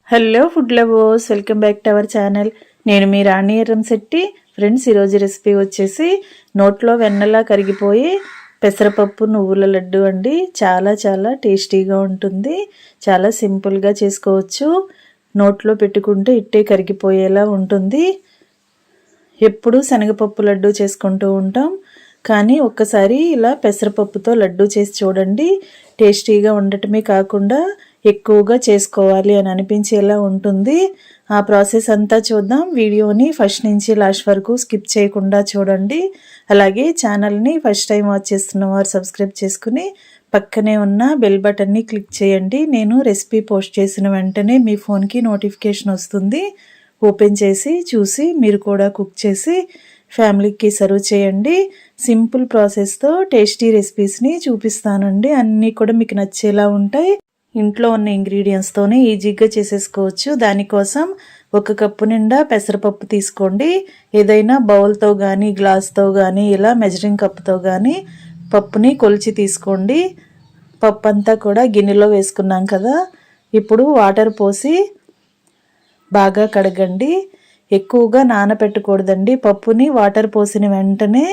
Hello food lovers, welcome back to our channel. నేను మీ రాణి Erramsetti. Friends, ఈరోజు recipe వచ్చేసి నోట్లో వెన్నలా కరిగిపోయి పెసరపప్పు నువ్వుల లడ్డు అండి. చాలా చాలా టేస్టీగా ఉంటుంది. చాలా సింపుల్గా చేసుకోవచ్చు. నోట్లో పెట్టుకుంటే ఇట్టే కరిగిపోయేలా ఉంటుంది. ఎప్పుడు శనగపప్పు లడ్డు చేసుకుంటూ ఉంటాం, కానీ ఒక్కసారి ఇలా పెసరపప్పుతో లడ్డు చేసి చూడండి. టేస్టీగా ఉండటమే కాకుండా ఎక్కువగా చేసుకోవాలి అని అనిపించేలా ఉంటుంది. ఆ ప్రాసెస్ అంతా చూద్దాం. వీడియోని ఫస్ట్ నుంచి లాస్ట్ వరకు స్కిప్ చేయకుండా చూడండి. అలాగే ఛానల్ని ఫస్ట్ టైం వాచ్ చేస్తున్న వారు సబ్స్క్రైబ్ చేసుకుని పక్కనే ఉన్న బెల్ బటన్ని క్లిక్ చేయండి. నేను రెసిపీ పోస్ట్ చేసిన వెంటనే మీ ఫోన్కి నోటిఫికేషన్ వస్తుంది. ఓపెన్ చేసి చూసి మీరు కూడా కుక్ చేసి ఫ్యామిలీకి సర్వ్ చేయండి. సింపుల్ ప్రాసెస్తో టేస్టీ రెసిపీస్ని చూపిస్తానండి. అన్నీ కూడా మీకు నచ్చేలా ఉంటాయి. ఇంట్లో ఉన్న ఇంగ్రీడియంట్స్తోనే ఈజీగా చేసేసుకోవచ్చు. దానికోసం 1 కప్పు నిండా పెసరపప్పు తీసుకోండి. ఏదైనా బౌల్తో కానీ గ్లాస్తో కానీ ఇలా మెజరింగ్ కప్తో కానీ పప్పుని కొలిచి తీసుకోండి. పప్పు అంతా కూడా గిన్నెలో వేసుకున్నాం కదా. ఇప్పుడు వాటర్ పోసి బాగా కడగండి. ఎక్కువగా నానబెట్టకూడదండి. పప్పుని వాటర్ పోసిన వెంటనే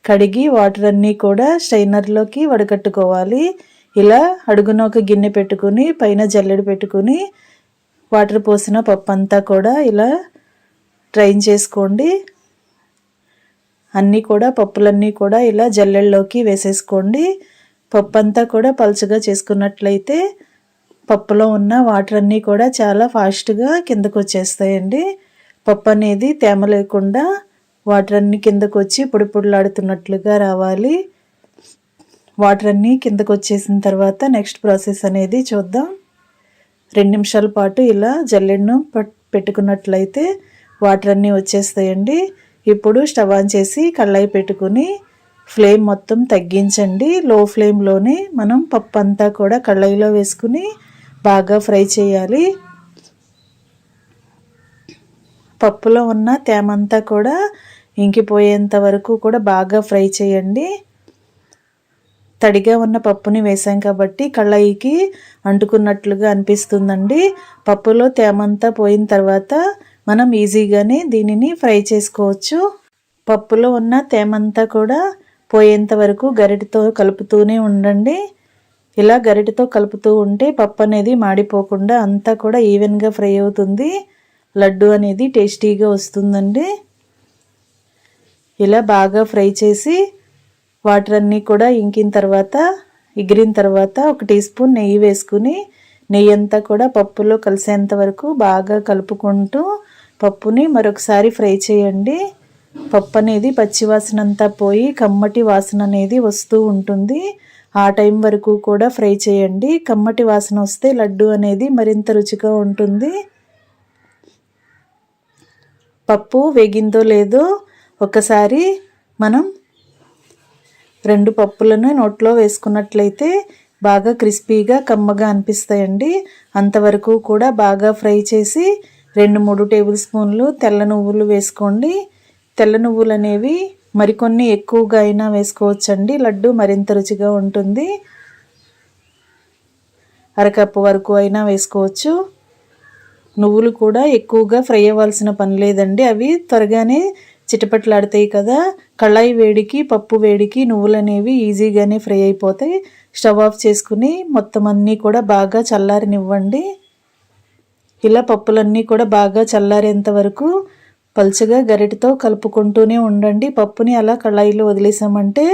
కడిగి వాటర్ అన్నీ కూడా స్ట్రైనర్లోకి వడకట్టుకోవాలి. ఇలా అడుగున ఒక గిన్నె పెట్టుకుని పైన జల్లెడ పెట్టుకుని వాటర్ పోసిన పప్పు అంతా కూడా ఇలా డ్రైన్ చేసుకోండి. పప్పులన్నీ కూడా ఇలా జల్లెడలోకి వేసేసుకోండి. పప్పు అంతా కూడా పలుచగా చేసుకున్నట్లయితే పప్పులో ఉన్న వాటర్ అన్నీ కూడా చాలా ఫాస్ట్గా కిందకు వచ్చేస్తాయండి. పప్పు అనేది తేమ లేకుండా వాటర్ అన్నీ కిందకు వచ్చి పొడి పొడిలాడుతున్నట్లుగా రావాలి. వాటర్ అన్నీ కిందకు వచ్చేసిన తర్వాత నెక్స్ట్ ప్రాసెస్ అనేది చూద్దాం. 2 నిమిషాల పాటు ఇలా జల్లెడను పెట్టుకున్నట్లయితే వాటర్ అన్నీ వచ్చేస్తాయండి. ఇప్పుడు స్టవ్ ఆన్ చేసి కళాయి పెట్టుకుని ఫ్లేమ్ మొత్తం తగ్గించండి. లో ఫ్లేమ్లోనే మనం పప్పు అంతా కూడా కళాయిలో వేసుకుని బాగా ఫ్రై చేయాలి. పప్పులో ఉన్న తేమంతా కూడా ఇంకిపోయేంత వరకు కూడా బాగా ఫ్రై చేయండి. తడిగా ఉన్న పప్పుని వేసాం కాబట్టి కళాయికి అంటుకున్నట్లుగా అనిపిస్తుందండి. పప్పులో తేమంతా పోయిన తర్వాత మనం ఈజీగానే దీనిని ఫ్రై చేసుకోవచ్చు. పప్పులో ఉన్న తేమంతా కూడా పోయేంత వరకు గరిటెతో కలుపుతూనే ఉండండి. ఇలా గరిటెతో కలుపుతూ ఉంటే పప్పు అనేది మాడిపోకుండా అంతా కూడా ఈవెన్గా ఫ్రై అవుతుంది. లడ్డు అనేది టేస్టీగా వస్తుందండి. ఇలా బాగా ఫ్రై చేసి వాటర్ అన్నీ కూడా ఎగిరిన తర్వాత 1 టీ స్పూన్ నెయ్యి వేసుకుని నెయ్యి అంతా కూడా పప్పులో కలిసేంత వరకు బాగా కలుపుకుంటూ పప్పుని మరొకసారి ఫ్రై చేయండి. పప్పు అనేది పచ్చివాసన అంతా పోయి కమ్మటి వాసన అనేది వస్తూ ఉంటుంది. ఆ టైం వరకు కూడా ఫ్రై చేయండి. కమ్మటి వాసన వస్తే లడ్డు అనేది మరింత రుచిగా ఉంటుంది. పప్పు వేగిందో లేదో ఒకసారి మనం 2 పప్పులను నోట్లో వేసుకున్నట్లయితే బాగా క్రిస్పీగా కమ్మగా అనిపిస్తాయండి. అంతవరకు కూడా బాగా ఫ్రై చేసి 2-3 టేబుల్ స్పూన్లు తెల్ల నువ్వులు వేసుకోండి. తెల్ల నువ్వులు అనేవి మరికొన్ని ఎక్కువగా అయినా వేసుకోవచ్చండి. లడ్డు మరింత రుచిగా ఉంటుంది. 1/2 కప్పు వరకు అయినా వేసుకోవచ్చు. నువ్వులు కూడా ఎక్కువగా ఫ్రై అవ్వాల్సిన పని లేదండి. అవి త్వరగానే చిటపట్లాడతాయి కదా. కళాయి వేడికి పప్పు వేడికి నువ్వులు అనేవి ఈజీగానే ఫ్రై అయిపోతాయి. స్టవ్ ఆఫ్ చేసుకుని మొత్తం అన్నీ కూడా బాగా చల్లారనివ్వండి. ఇలా పప్పులన్నీ కూడా బాగా చల్లారేంత వరకు పలుచగా గరిటెతో కలుపుకుంటూనే ఉండండి. పప్పుని అలా కళాయిలో వదిలేసామంటే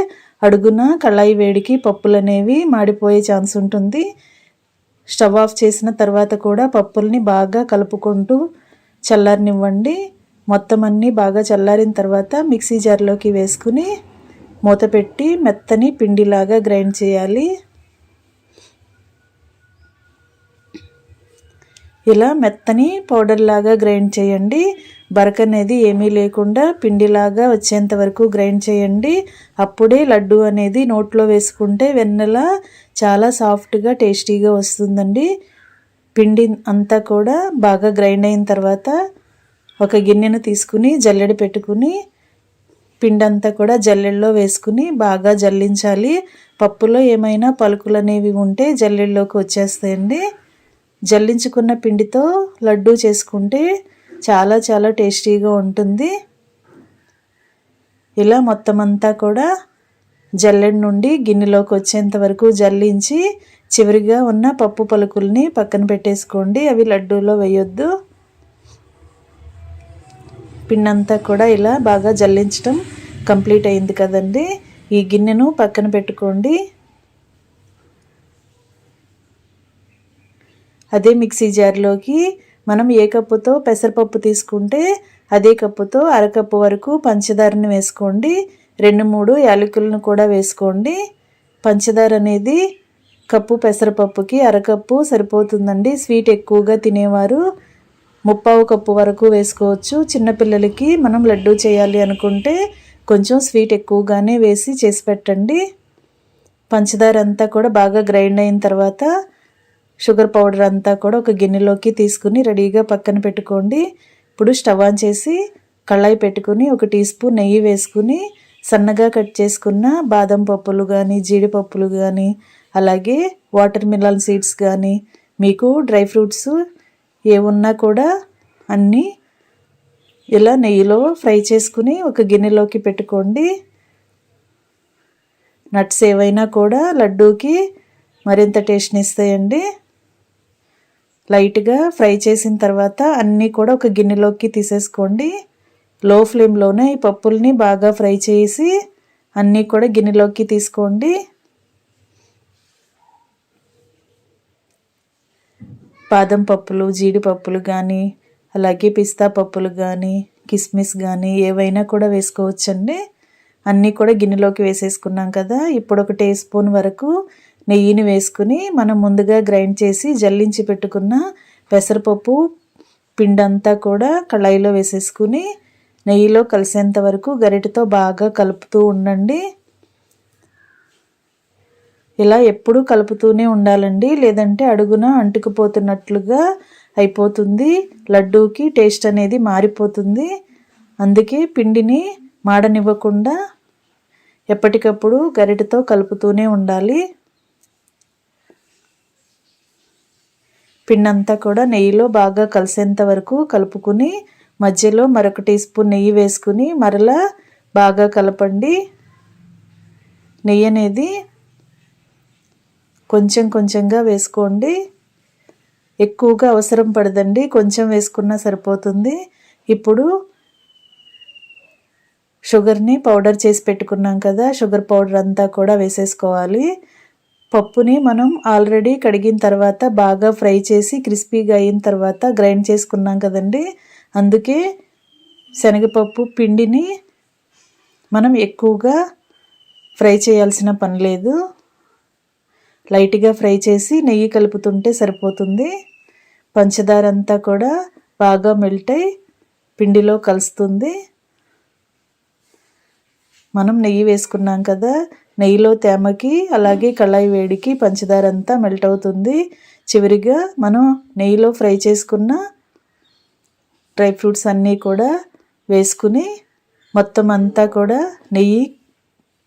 అడుగున కళాయి వేడికి పప్పులు అనేవి మాడిపోయే ఛాన్స్ ఉంటుంది. స్టవ్ ఆఫ్ చేసిన తర్వాత కూడా పప్పుల్ని బాగా కలుపుకుంటూ చల్లారనివ్వండి. మొత్తం అన్నీ బాగా చల్లారిన తర్వాత మిక్సీ జార్లోకి వేసుకుని మూత పెట్టి మెత్తని పిండిలాగా గ్రైండ్ చేయాలి. ఇలా మెత్తని పౌడర్ లాగా గ్రైండ్ చేయండి. బరక అనేది ఏమీ లేకుండా పిండిలాగా వచ్చేంత వరకు గ్రైండ్ చేయండి. అప్పుడే లడ్డు అనేది నోట్లో వేసుకుంటే వెన్నెలా చాలా సాఫ్ట్గా టేస్టీగా వస్తుందండి. పిండి అంతా కూడా బాగా గ్రైండ్ అయిన తర్వాత ఒక గిన్నెను తీసుకుని జల్లెడ పెట్టుకుని పిండి అంతా కూడా జల్లెడలో వేసుకుని బాగా జల్లించాలి. పప్పులో ఏమైనా పలుకులు అనేవి ఉంటే జల్లెడలోకి వచ్చేస్తాయండి. జల్లించుకున్న పిండితో లడ్డు చేసుకుంటే చాలా చాలా టేస్టీగా ఉంటుంది. ఇలా మొత్తం అంతా కూడా జల్లెడ నుండి గిన్నెలోకి వచ్చేంత వరకు జల్లించి చివరిగా ఉన్న పప్పు పలుకుల్ని పక్కన పెట్టేసుకోండి. అవి లడ్డూలో వేయొద్దు. పిండంతా కూడా ఇలా బాగా జల్లించడం కంప్లీట్ అయింది కదండి. ఈ గిన్నెను పక్కన పెట్టుకోండి. అదే మిక్సీ జార్లోకి మనం ఏ కప్పుతో పెసరపప్పు తీసుకుంటే అదే కప్పుతో అరకప్పు వరకు పంచదారని వేసుకోండి. 2-3 యాలకులను కూడా వేసుకోండి. పంచదార అనేది కప్పు పెసరపప్పుకి అరకప్పు సరిపోతుందండి. స్వీట్ ఎక్కువగా తినేవారు 3/4 కప్పు వరకు వేసుకోవచ్చు. చిన్నపిల్లలకి మనం లడ్డు చేయాలి అనుకుంటే కొంచెం స్వీట్ ఎక్కువగానే వేసి చేసి పెట్టండి. పంచదార అంతా కూడా బాగా గ్రైండ్ అయిన తర్వాత షుగర్ పౌడర్ అంతా కూడా ఒక గిన్నెలోకి తీసుకుని రెడీగా పక్కన పెట్టుకోండి. ఇప్పుడు స్టవ్ ఆన్ చేసి కళాయి పెట్టుకుని 1 టీ స్పూన్ నెయ్యి వేసుకుని సన్నగా కట్ చేసుకున్న బాదం పప్పులు కానీ జీడిపప్పులు కానీ అలాగే వాటర్ మిలన్ సీడ్స్ కానీ మీకు డ్రై ఫ్రూట్స్ ఏమున్నా కూడా అన్నీ ఇలా నెయ్యిలో ఫ్రై చేసుకుని ఒక గిన్నెలోకి పెట్టుకోండి. నట్స్ ఏవైనా కూడా లడ్డూకి మరింత టేస్ట్ని ఇస్తాయండి. లైట్గా ఫ్రై చేసిన తర్వాత అన్నీ కూడా ఒక గిన్నెలోకి తీసేసుకోండి. లో ఫ్లేమ్లోనే ఈ పప్పుల్ని బాగా ఫ్రై చేసి అన్నీ కూడా గిన్నెలోకి తీసుకోండి. బాదం పప్పులు జీడిపప్పులు కానీ అలాగే పిస్తా పప్పులు కానీ కిస్మిస్ కానీ ఏవైనా కూడా వేసుకోవచ్చండి. అన్నీ కూడా గిన్నెలోకి వేసేసుకున్నాం కదా. ఇప్పుడు 1 టీ స్పూన్ వరకు నెయ్యిని వేసుకుని మనం ముందుగా గ్రైండ్ చేసి జల్లించి పెట్టుకున్న పెసరపప్పు పిండంతా కూడా కళాయిలో వేసేసుకుని నెయ్యిలో కలిసేంత వరకు గరిటెతో బాగా కలుపుతూ ఉండండి. ఇలా ఎప్పుడూ కలుపుతూనే ఉండాలండి, లేదంటే అడుగున అంటుకుపోతున్నట్లుగా అయిపోతుంది. లడ్డూకి టేస్ట్ అనేది మారిపోతుంది. అందుకే పిండిని మాడనివ్వకుండా ఎప్పటికప్పుడు గరిటెతో కలుపుతూనే ఉండాలి. పిండంతా కూడా నెయ్యిలో బాగా కలిసేంత వరకు కలుపుకుని మధ్యలో మరొక టీ స్పూన్ నెయ్యి వేసుకుని మరలా బాగా కలపండి. నెయ్యి అనేది కొంచెం కొంచెంగా వేసుకోండి. ఎక్కువగా అవసరం పడదండి, కొంచెం వేసుకున్నా సరిపోతుంది. ఇప్పుడు షుగర్ని పౌడర్ చేసి పెట్టుకున్నాం కదా, షుగర్ పౌడర్ అంతా కూడా వేసేసుకోవాలి. పప్పుని మనం ఆల్రెడీ కడిగిన తర్వాత బాగా ఫ్రై చేసి క్రిస్పీగా అయిన తర్వాత గ్రైండ్ చేసుకున్నాం కదండి. అందుకే శనగపప్పు పిండిని మనం ఎక్కువగా ఫ్రై చేయాల్సిన పని లేదు. లైట్గా ఫ్రై చేసి నెయ్యి కలుపుతుంటే సరిపోతుంది. పంచదార అంతా కూడా బాగా మెల్ట్ అయి పిండిలో కలుస్తుంది. మనం నెయ్యి వేసుకున్నాం కదా, నెయ్యిలో తేమకి అలాగే కళాయి వేడికి పంచదార అంతా మెల్ట్ అవుతుంది. చివరిగా మనం నెయ్యిలో ఫ్రై చేసుకున్న డ్రై ఫ్రూట్స్ అన్నీ కూడా వేసుకుని మొత్తం అంతా కూడా నెయ్యి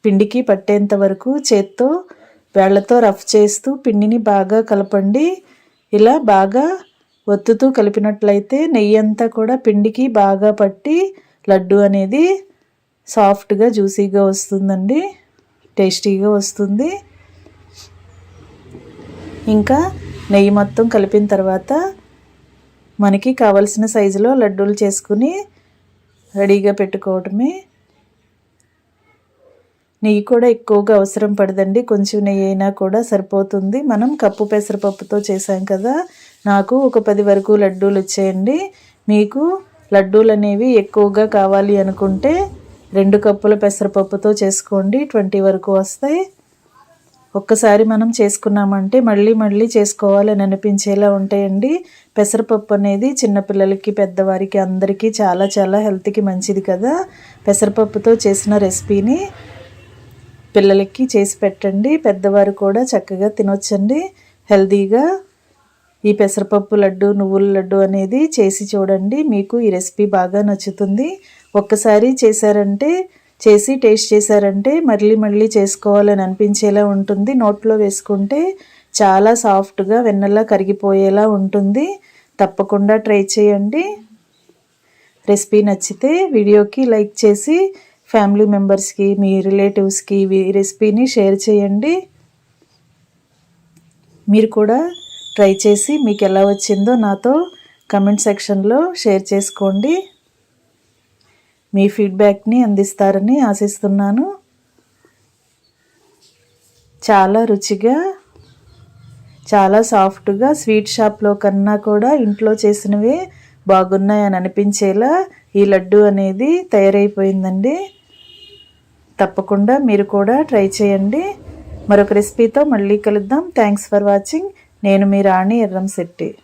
పిండికి పట్టేంత వరకు చేత్తో వేళ్లతో రఫ్ చేస్తూ పిండిని బాగా కలపండి. ఇలా బాగా ఒత్తుతూ కలిపినట్లయితే నెయ్యి అంతా కూడా పిండికి బాగా పట్టి లడ్డు అనేది సాఫ్ట్గా జ్యూసీగా వస్తుందండి, టేస్టీగా వస్తుంది. ఇంకా నెయ్యి మొత్తం కలిపిన తర్వాత మనకి కావలసిన సైజులో లడ్డూలు చేసుకుని రెడీగా పెట్టుకోవటమే. నెయ్యి కూడా ఎక్కువగా అవసరం పడదండి, కొంచెం నెయ్యి అయినా కూడా సరిపోతుంది. మనం కప్పు పెసరపప్పుతో చేసాం కదా, నాకు ఒక 10 వరకు లడ్డూలు వచ్చాయండి. మీకు లడ్డూలు అనేవి ఎక్కువగా కావాలి అనుకుంటే 2 కప్పుల పెసరపప్పుతో చేసుకోండి, 20 వరకు వస్తాయి. ఒక్కసారి మనం చేసుకున్నామంటే మళ్ళీ మళ్ళీ చేసుకోవాలని అనిపించేలా ఉంటాయండి. పెసరపప్పు అనేది చిన్నపిల్లలకి పెద్దవారికి అందరికీ చాలా చాలా హెల్త్కి మంచిది కదా. పెసరపప్పుతో చేసిన రెసిపీని పిల్లలకి చేసి పెట్టండి, పెద్దవారు కూడా చక్కగా తినొచ్చండి హెల్తీగా. ఈ పెసరపప్పు లడ్డు నువ్వుల లడ్డు అనేది చేసి చూడండి, మీకు ఈ రెసిపీ బాగా నచ్చుతుంది. ఒక్కసారి చేసి టేస్ట్ చేశారంటే మళ్ళీ మళ్ళీ చేసుకోవాలని అనిపించేలా ఉంటుంది. నోట్లో వేసుకుంటే చాలా సాఫ్ట్గా వెన్నలా కరిగిపోయేలా ఉంటుంది. తప్పకుండా ట్రై చేయండి. రెసిపీ నచ్చితే వీడియోకి లైక్ చేసి ఫ్యామిలీ మెంబర్స్కి, మీ రిలేటివ్స్కి ఈ రెసిపీని షేర్ చేయండి. మీరు కూడా ట్రై చేసి మీకు ఎలా వచ్చిందో నాతో కమెంట్ సెక్షన్లో షేర్ చేసుకోండి. మీ ఫీడ్బ్యాక్ని అందిస్తారని ఆశిస్తున్నాను. చాలా రుచిగా, చాలా సాఫ్ట్గా, స్వీట్ షాప్లో కన్నా కూడా ఇంట్లో చేసినవే బాగున్నాయని అనిపించేలా ఈ లడ్డు అనేది తయారైపోయిందండి. తప్పకుండా మీరు కూడా ట్రై చేయండి. మరొక రెసిపీతో మళ్ళీ కలుద్దాం. Thanks for watching. నేను మీ రాణి ఎర్రంశెట్టి.